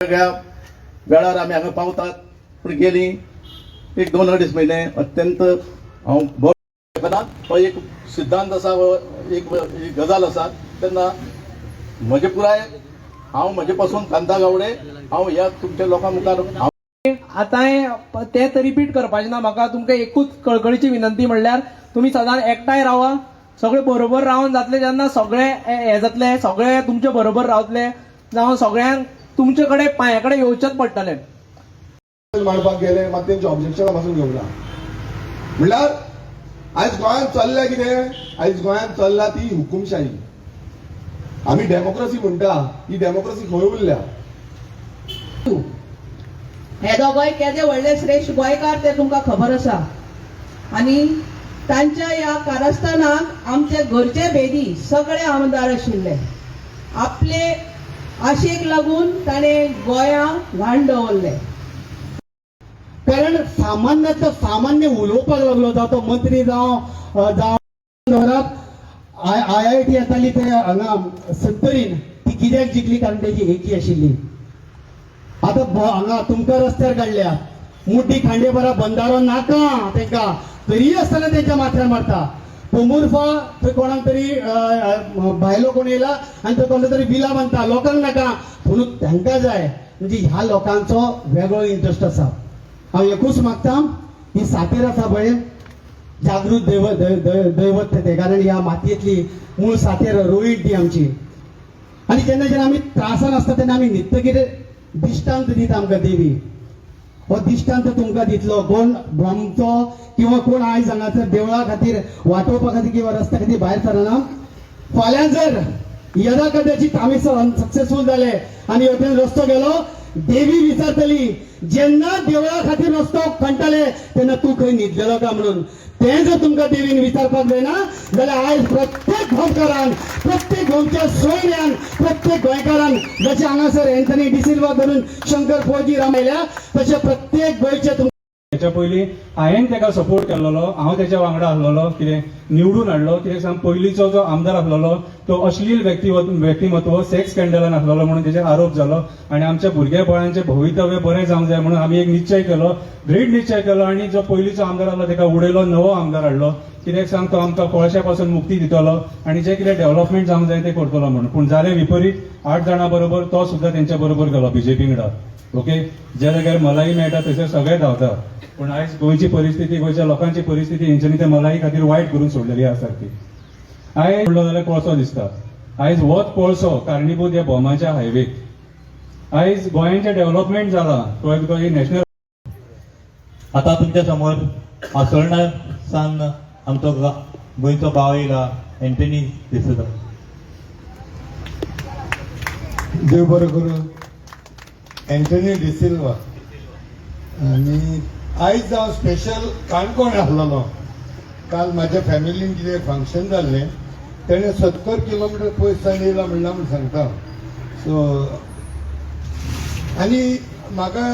सगळ्या वेळार आमी हांगा पावतात, पूण गेली 1-2 म्हयने अत्यंत हांव तो एक सिद्धांत आसा, एक गजाल आसा, तेन्ना म्हजे पुराय हांव म्हजे पासून कांता गावडे हांव ह्या तुमच्या लोकां मुखार आतां तें रिपीट करपाचें ना. म्हाका तुमकां एकूच कळकळीची विनंती म्हणल्यार तुमी सदांच एकठांय रावा, सगळे बरोबर रावन जातले. जेन्ना सगळे हे जातले, सगळे तुमचे बरोबर रावतले, जावं सगळ्यांक तुमचे कडेन पांया कडेन येवचेच पडटलें. मांडपाक गेले मात तेंचे ऑब्जेक्शनां पासून घेवंक ना. म्हणल्यार आयज गोंयांत चल्लें कितें? आयज गोंयांत चल्ला ती हुकुमशाही. आमी डेमोक्रेसी म्हणटा, ही डेमोक्रेसी खंय उरल्या? हे दोगोय केदे व्हडले श्रेश्ठ गोंयकार ते तुमकां खबर आसा. आनी तांच्या ह्या कारस्थानाक आमचे घरचे भेदी सगळे आमदार आशिल्ले. आपले आशेक लागून ताणें गोंया व्हाण दवरले. कारण सामान्यातलो सामान्य उलोवपाक लागलो, जावं तो मंत्री जावं IIT येताली ते हांगा 70 ती कित्याक जिखली? कारण तेजी एकी आशिल्ली. आतां हांगा तुमकां रस्त्यार काडल्या, मुड्डी खांडेपारा बंदारो नाका तेंकां, तरी आसतना तेंच्या माथ्यार मारता. पोमुर्फा थंय कोणाक तरी भायलो कोण येयला आनी थंय कोणाक तरी बिलां बांदता, लोकांक नाका, म्हणून तांकां जाय. म्हणजे ह्या लोकांचो वेगळो इंट्रस्ट आसा. हांव एकूच मागता, ही सातेर आसा पळय, जागृत दैवत ते, कारण ह्या मातयेंतली मूळ सातेर रोहीण ती आमची. आनी जेन्ना जेन्ना आमी त्रासान आसता तेन्ना आमी न्हिदता कितें दिश्टांत दिता आमकां देवी. हो दिश्टांत तुमकां दितलो कोण ब्रह्मचो, किंवा कोण आयज हांगासर देवळा खातीर वाटोवपा खातीर किंवा रस्त्या खातीर भायर सरना. फाल्यां जर यदा कदाचित आमी सक्सेसफूल जाले आनी हेवटेन रस्तो गेलो, देवी विचारतली, जेन्ना देवळा खातीर रस्तो खणटाले तेन्ना तूं खंय न्हिदलेलो काय म्हणून. तें जर तुमकां देवीन विचारपाक जायना जाल्यार आयज प्रत्येक गोंयकारान, प्रत्येक गोंयच्या सोयऱ्यान, प्रत्येक गोंयकारान, जशें हांगासर एंथनी डिसिल्वा धरून शंकर फौजी राम आयल्या, तशें प्रत्येक गोंयचे त्याच्या पयलीं हांवें ताका सपोर्ट केल्लो, हांव त्याच्या वांगडा आसलेलो, कितें निवडून हाडलो. कित्याक सांग, पयलींचो जो आमदार आसलेलो तो अश्लील व्यक्तिमत्व, सेक्स स्कॅन्डलान आसलेलो म्हणून तेचेर आरोप जालो. आनी आमच्या भुरगेपणाचें भवितव्य बरें जावंक जाय म्हणून आमी एक निश्चय केलो, दृढ निश्चय केलो, आनी जो पयलींचो आमदार आसलो ताका उडयलो, नवो आमदार हाडलो. कित्याक सांग, तो आमकां कोळशा पासून मुक्ती दितलो आनी जे कितें डेव्हलपमेंट जावंक जाय ते करतलो म्हणून. पूण जालें विपरीत. 8 जाणां बरोबर तो सुद्दां तेंच्या बरोबर गेलो बीजेपी वांगडा. ओके, ज्या जाग्यार मलाई मेळटा थंयसर सगळे धांवता. पूण आयज गोंयची परिस्थिती, गोंयच्या लोकांची परिस्थिती हेंच्यांनी त्या मलाई खातीर वायट करून सोडलेली आसा सारकी. आयज म्हणलो जाल्यार कोळसो दिसता. आयज होच कोळसो कारणीभूत ह्या बोमाच्या हायवेक. आयज गोंयांचें डेव्हलपमेंट जालां, गोंय नॅशनल. आता तुमच्या समोर आसोळणा सान आमचो गोंयचो भाव येयला, एंटनी डिसिल्वा. देव बरें करूं. एंटनी डिसिल्वा. आनी आयज हांव स्पेशल काणकोण आसलेलो. काल म्हाज्या फॅमिलीन कितें फंक्शन जाल्लें, तेणें 70 किलोमिटर पयसान येयला म्हणला म्हूण सांगता. सो आनी म्हाका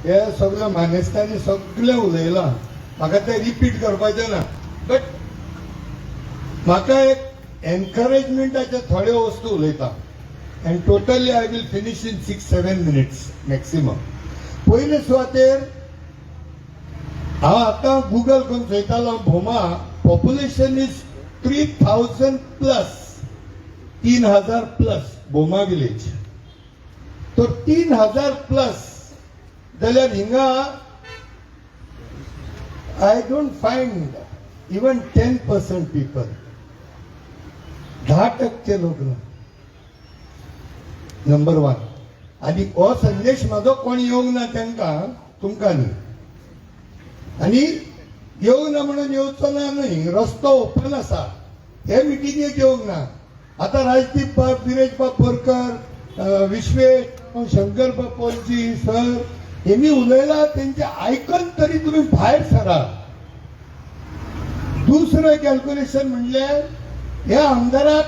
हे सगळे मानेस्तांनी सगळें उलयलां, म्हाका तें रिपीट करपाचें ना. बट म्हाका एक एनकरेजमेंटाचे थोड्यो वस्तू उलयता. And totally I will finish in 6-7 minutes maximum. पयले सुवातेर हांव आतां गुगल करून चोयतालो, Bhoma population is 3000+, 3000+ Bhoma village. तो 3000+ जाल्यार हिंगा I don't find even 10% people. 10% लोक ना. नंबर 1. आनी हो संदेश म्हाजो कोण येवंक ना तांकां, तुमकां न्ही. आनी येवंक ना म्हणून येवचो ना न्ही, रस्तो ओपन आसा. हे मिटिंगेक येवंक ना. आतां राजदीप बाब, विरेश बाब बोरकर, विश्वेश, शंकर बाब पोलजी सर हेमी उलयला, तेंचे आयकन तरी तुमी भायर सरा. दुसरें कॅल्क्युलेशन म्हणले ह्या आमदाराक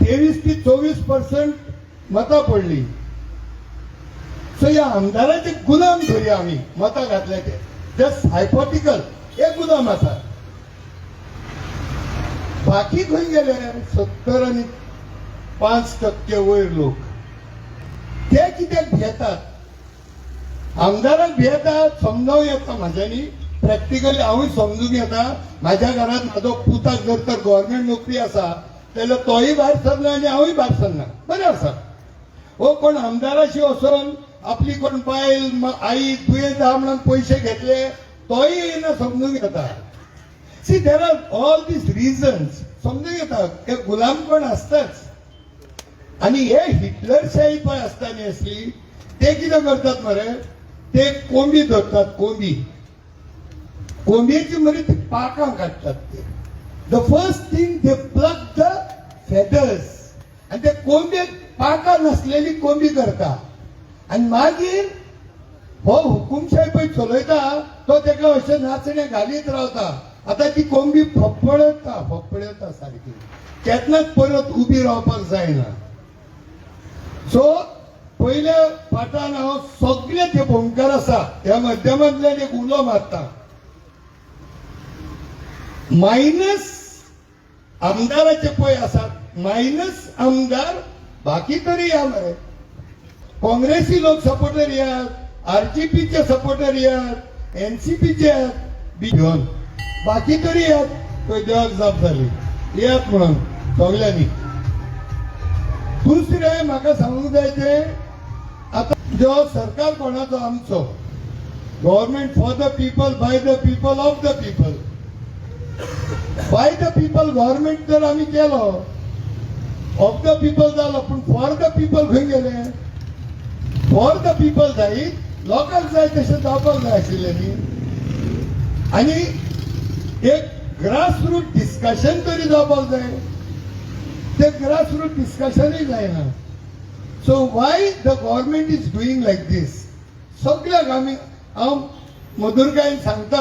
23 ते 24% मतां पडली. सो ह्या आमदाराचे गुलाम धरुया आमी, मतां घातले ते जस्ट हायपोटिकल, हे गुलाम आसा. बाकी खंय गेले? 70 आनी 5% वयर लोक. ते कित्याक भियेतात आमदाराक भियेतात समजावं येता म्हाज्यानी प्रॅक्टिकली हांवूय समजून घेता म्हाज्या घरात म्हाजो पुताक जर तर गव्हर्नमेंट नोकरी आसा जाल्यार तोय भायर सरना आनी हांवूय भायर सरना बरें आसा हो कोण आमदाराशी वचून आपली कोण बायल आई दुयेंत आहा म्हणून पयशे घेतले तोय येना समजून घेता see there are all these reasons समजून घेता हे गुलामपण असताच आणि हे हिटलरशाही पण असताना असली ते कितें करतात मरे ते कोंबी धरतात कोंबयेची मरे ती पाकां काडटात ते the first thing they plug the feathers आणि ते कोंबयेक पाकां नसलेली कोंबी करता आणि मागीर हो हुकुमशाही पळय चलयता तो तेका अशें नाचणे घालीत रावता आता ती कोंबी फपडता सारखी केन्नाच परत उबी रावपाक जायना सो पयल्या पाठान हांव सगळे ते भोंवकार आसा ह्या माध्यमांतल्यान एक उलो मारता मायनस आमदाराचे पळय आसात मायनस आमदार बाकी तरी या मरे काँग्रेसी लोक सपोर्टर यात आरजीपीचे सपोर्टर यात एनसीपीचे घेवन बाकी तरी यात पळय देवाक जाप जाली यात म्हणून सगळ्यांनी दुसरे म्हाका सांगूंक जाय ते आता जो सरकार कोणाचो आमचो government for the people by the people of the people by the people government जर आम्ही केलो ऑफ द पीपल जालो पण फॉर द पीपल खंय गेले फॉर द पीपल जाय लोकांक जाय तशें जावपाक जाय आशिल्लें न्ही आनी एक ग्रासरूट डिस्कशन तरी जावपाक जाय ते ग्रासरूट डिस्कशनूय जायना so why the government is doing like this सगळ्याक आमी हांव मधुरकायेन सांगता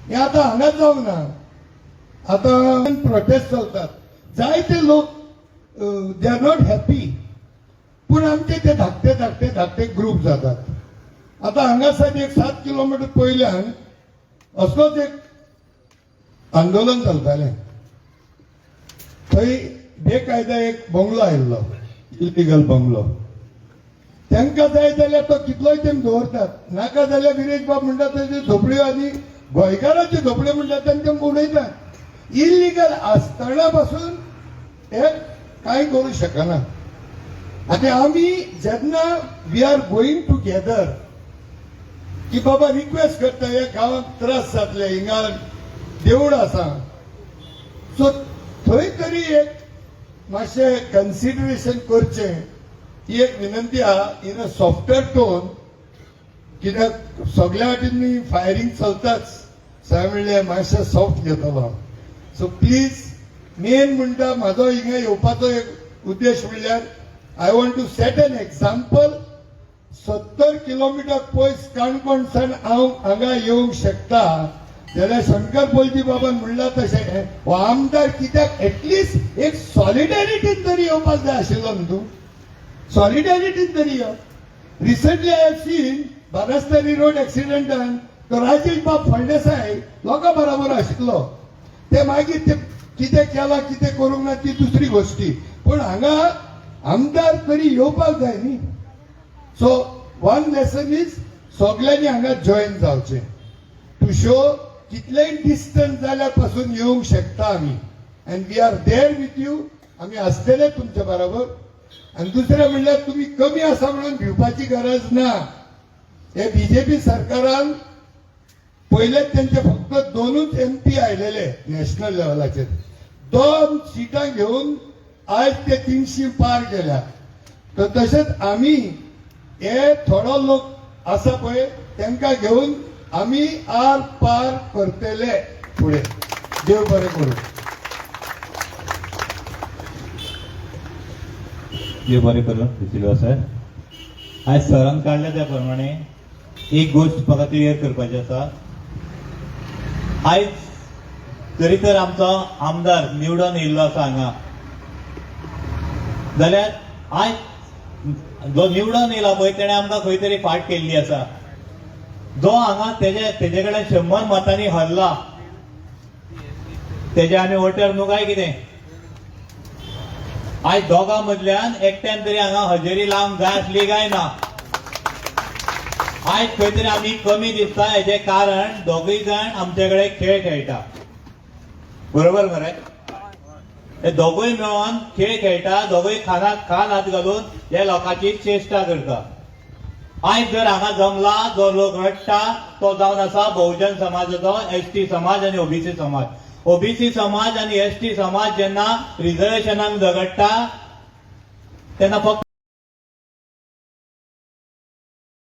हे आतां हांगा जावंक ना आतां प्रोटेस्ट चलतात जायते लोक दे आर नॉट हॅपी पूण आमचे ते धाकटे ग्रुप जातात आतां हांगासर एक 7 किलोमीटर पयल्यान असलोच एक आंदोलन चलतालें थंय बेकायदा एक बंगलो आयिल्लो इलिगल बंगलो तांकां जाय जाल्यार तो कितलोय तेम दवरतात नाका जाल्यार विरेश बाब म्हणटा तेजे झोपड्यो आनी गोंयकाराच्यो झोपड्यो म्हणटात तेन्ना ते उडयतात इलिगल आसतना पासून हे कांय करूं शकना आनी आमी जेन्ना वी आर गोईंग टुगेदर की बाबा रिक्वेस्ट करता ह्या गांवांक त्रास जातले हिंगा देवूळ आसा सो थंय तरी एक मातशें कन्सिडरेशन करचें ही एक विनंती आहा इन अ सॉफ्टवेअर टोन कित्याक सगळ्या वाटेनी फायरींग चलताच साय म्हणलें मातशें सॉफ्ट घेतलो सो प्लीज मेन म्हणटा म्हाजो हिंगा येवपाचो एक उद्देश म्हणल्यार I want to set an example 70 kilometre पयस काणकोणसान हांव हांगा येवंक शकता जाल्यार शंकर पोलजी बाबान म्हणला तशें हो आमदार कित्याक एटलिस्ट एक सॉलिडॅरिटीन तरी येवपाक जाय आशिल्लो न्हू तूं सॉलिडॅरिटीन तरी यो रिसंटली आय हॅव सीन बारस्तारी रोड एक्सिडेंटान तो राजेश बाब फळदेसाय लोकां बरोबर आशिल्लो ते मागीर ते कितें केलां कितें करूंक ना ती दुसरी गोष्टी पूण हांगा आमदार तरी येवपाक जाय न्ही सो वन लेसन इज सगळ्यांनी हांगा जॉईन जावचें टू शो कितलेय डिस्टन्स जाल्यार पासून येवंक शकता आमी and we are there with you आमी आसतले तुमच्या बरोबर आनी दुसरें म्हणल्यार तुमी कमी आसा म्हणून भिवपाची गरज ना हे बीजेपी सरकारान पयलेच तेंचे फक्त 2च MP आयलेले नॅशनल लेवलाचेर 2 सिटां घेवन आज ते 300 पार गेल्या तर तशेंच आमी हे थोडो लोक आसा पळय तांकां घेवन आमी आर पार करतले फुडें देव बरें करूं देव बरें करूं दिसलो सर आज सरान काढल्या त्या प्रमाणे एक गोष्ट म्हाका क्लियर करपाची आसा आयज जरी तर आमचो आमदार निवडून येयल्लो आसा हांगा जाल्यार आयज जो निवडून येयला पळय तेणे आमकां खंय तरी फाट केल्ली आसा जो हांगा तेजे कडेन 100 मतांनी हरला तेजे आमी वोटर न्हू काय कितें आयज दोगां मदल्यान एकट्यान तरी हांगा हजेरी लावंक जाय आसली काय ना. आयज खंय तरी आमी कमी दिसता हेचे कारण दोगूय जाण आमचे कडेन खेळ खेळटा. बरोबर मरे? हे दोगूय मेळोन खेळ खेळटा, दोगूय खानाक खान हात घालून हे लोकांची चेष्टा करता. आयज जर हांगा जमला जो लोक रडटा तो जावन आसा बहुजन समाजाचो, एसटी समाज आनी ओबीसी समाज. ओबीसी समाज आनी एसटी समाज जेन्ना रिझर्वेशनाक झगडटा तेन्ना फक्त